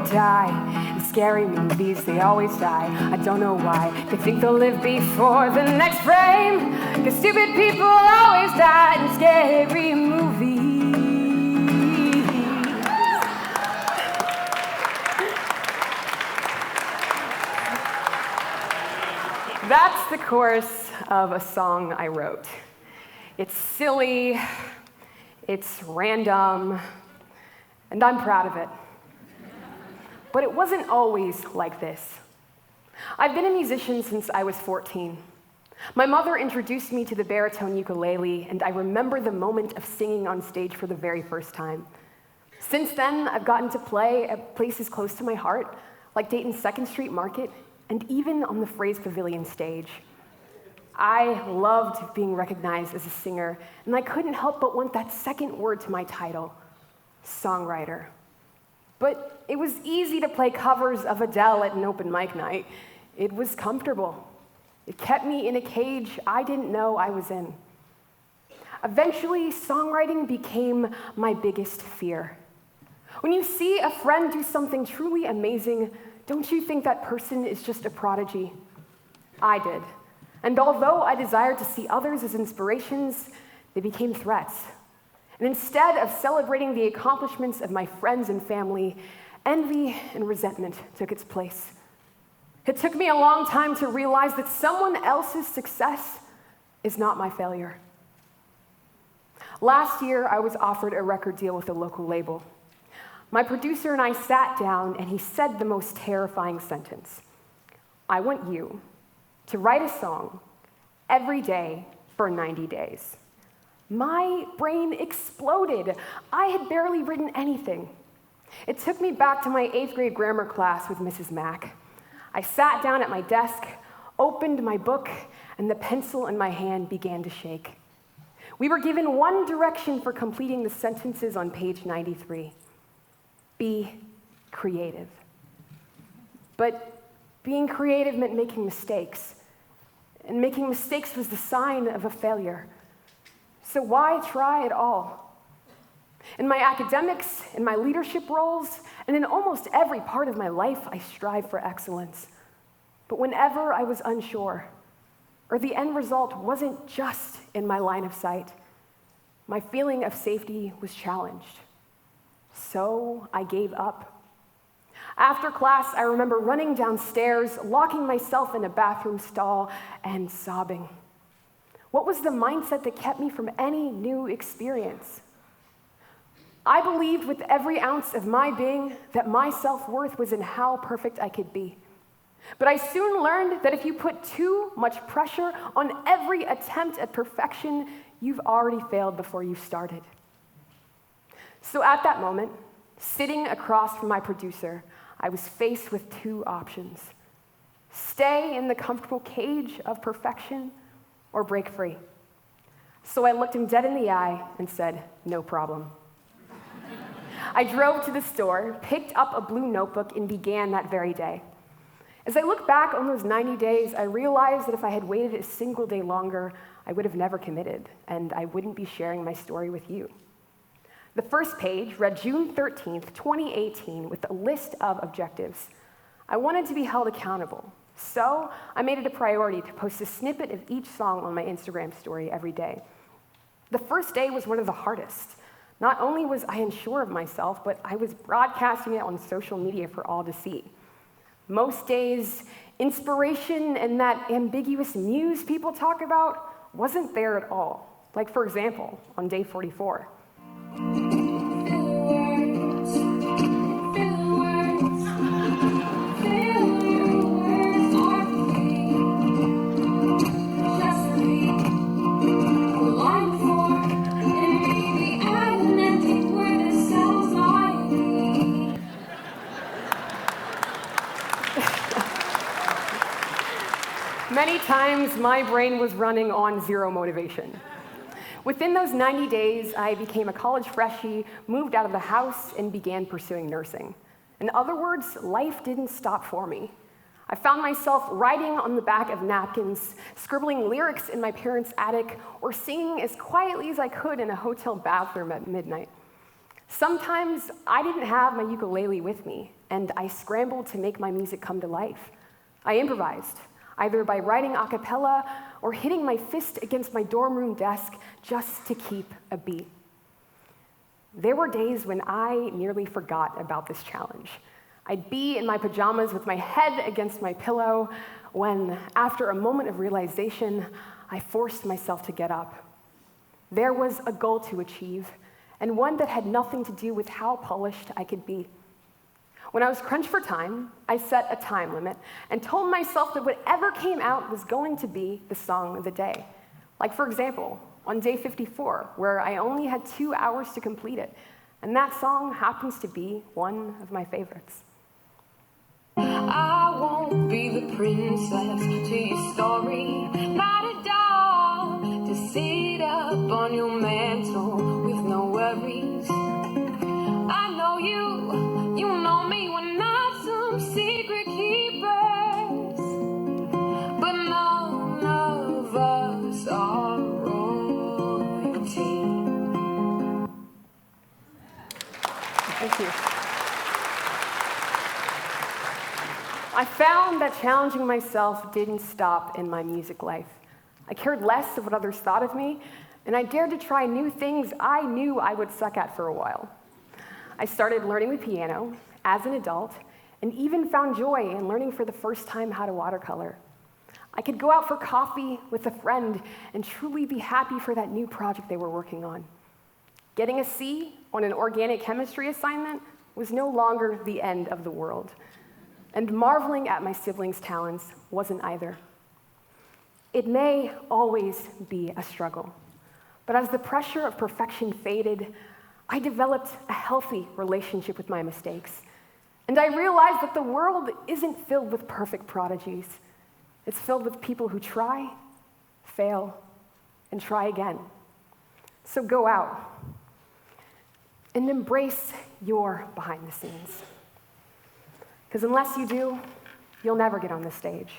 die. In scary movies, they always die. I don't know why. They think they'll live before the next frame. 'Cause stupid people always die in scary movies. That's the chorus of a song I wrote. It's silly, it's random, and I'm proud of it. But it wasn't always like this. I've been a musician since I was 14. My mother introduced me to the baritone ukulele, and I remember the moment of singing on stage for the very first time. Since then, I've gotten to play at places close to my heart, like Dayton's 2nd Street Market, and even on the Phrase Pavilion stage. I loved being recognized as a singer, and I couldn't help but want that second word to my title, songwriter. But it was easy to play covers of Adele at an open mic night. It was comfortable. It kept me in a cage I didn't know I was in. Eventually, songwriting became my biggest fear. When you see a friend do something truly amazing, don't you think that person is just a prodigy? I did. And although I desired to see others as inspirations, they became threats. And instead of celebrating the accomplishments of my friends and family, envy and resentment took its place. It took me a long time to realize that someone else's success is not my failure. Last year, I was offered a record deal with a local label. My producer and I sat down, and he said the most terrifying sentence. I want you to write a song every day for 90 days. My brain exploded. I had barely written anything. It took me back to my 8th grade grammar class with Mrs. Mack. I sat down at my desk, opened my book, and the pencil in my hand began to shake. We were given one direction for completing the sentences on page 93. Be creative. But being creative meant making mistakes. And making mistakes was the sign of a failure. So why try at all? In my academics, in my leadership roles, and in almost every part of my life, I strive for excellence. But whenever I was unsure, or the end result wasn't just in my line of sight, my feeling of safety was challenged. So I gave up. After class, I remember running downstairs, locking myself in a bathroom stall, and sobbing. What was the mindset that kept me from any new experience? I believed with every ounce of my being that my self-worth was in how perfect I could be. But I soon learned that if you put too much pressure on every attempt at perfection, you've already failed before you started. So at that moment, sitting across from my producer, I was faced with two options. Stay in the comfortable cage of perfection or break free. So I looked him dead in the eye and said, no problem. I drove to the store, picked up a blue notebook, and began that very day. As I look back on those 90 days, I realized that if I had waited a single day longer, I would have never committed, and I wouldn't be sharing my story with you. The first page read June 13th, 2018, with a list of objectives. I wanted to be held accountable, so I made it a priority to post a snippet of each song on my Instagram story every day. The first day was one of the hardest. Not only was I unsure of myself, but I was broadcasting it on social media for all to see. Most days, inspiration and that ambiguous muse people talk about wasn't there at all. Like, for example, on day 44. Many times, my brain was running on zero motivation. Within those 90 days, I became a college freshie, moved out of the house, and began pursuing nursing. In other words, life didn't stop for me. I found myself writing on the back of napkins, scribbling lyrics in my parents' attic, or singing as quietly as I could in a hotel bathroom at midnight. Sometimes I didn't have my ukulele with me, and I scrambled to make my music come to life. I improvised, either by writing a cappella or hitting my fist against my dorm room desk just to keep a beat. There were days when I nearly forgot about this challenge. I'd be in my pajamas with my head against my pillow when, after a moment of realization, I forced myself to get up. There was a goal to achieve, and one that had nothing to do with how polished I could be. When I was crunched for time, I set a time limit and told myself that whatever came out was going to be the song of the day. Like, for example, on day 54, where I only had 2 hours to complete it, and that song happens to be one of my favorites. I won't be the princess to your story, not at all, to sit up on your mantle with no worries. I know you know me, we're not some secret keepers, but none of us are royalty. Thank you. I found that challenging myself didn't stop in my music life. I cared less of what others thought of me, and I dared to try new things I knew I would suck at for a while. I started learning the piano as an adult, and even found joy in learning for the first time how to watercolor. I could go out for coffee with a friend and truly be happy for that new project they were working on. Getting a C on an organic chemistry assignment was no longer the end of the world. And marveling at my siblings' talents wasn't either. It may always be a struggle, but as the pressure of perfection faded, I developed a healthy relationship with my mistakes. And I realized that the world isn't filled with perfect prodigies. It's filled with people who try, fail, and try again. So go out and embrace your behind the scenes. Because unless you do, you'll never get on the stage.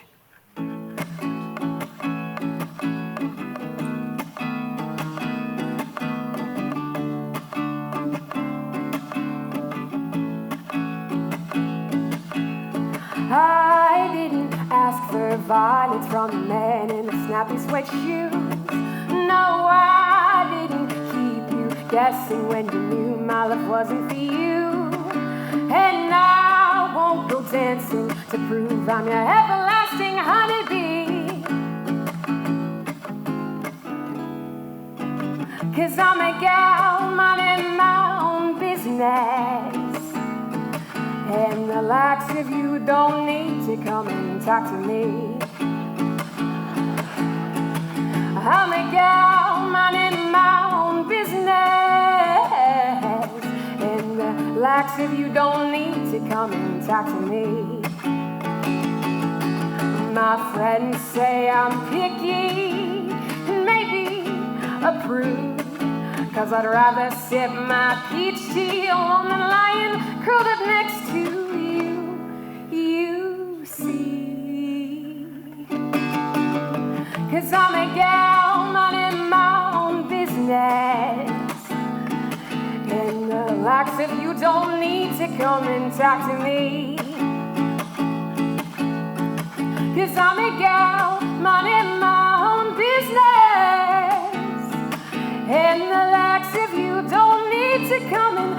I didn't ask for violence from a man in a snappy sweat shoes. No, I didn't keep you guessing when you knew my love wasn't for you. And I won't go dancing to prove I'm your everlasting honeybee. 'Cause I'm a gal minding my own business, and the likes of you don't need to come and talk to me. I'm a gal minding my own business, and the likes of you don't need to come and talk to me. My friends say I'm picky and maybe a prude, 'cause I'd rather sip my peach tea alone than lying curled up next to you, you see. 'Cause I'm a gal minding my own business, and the likes of you don't need to come and talk to me. 'Cause I'm a gal minding my own business, and the likes of you don't need to come and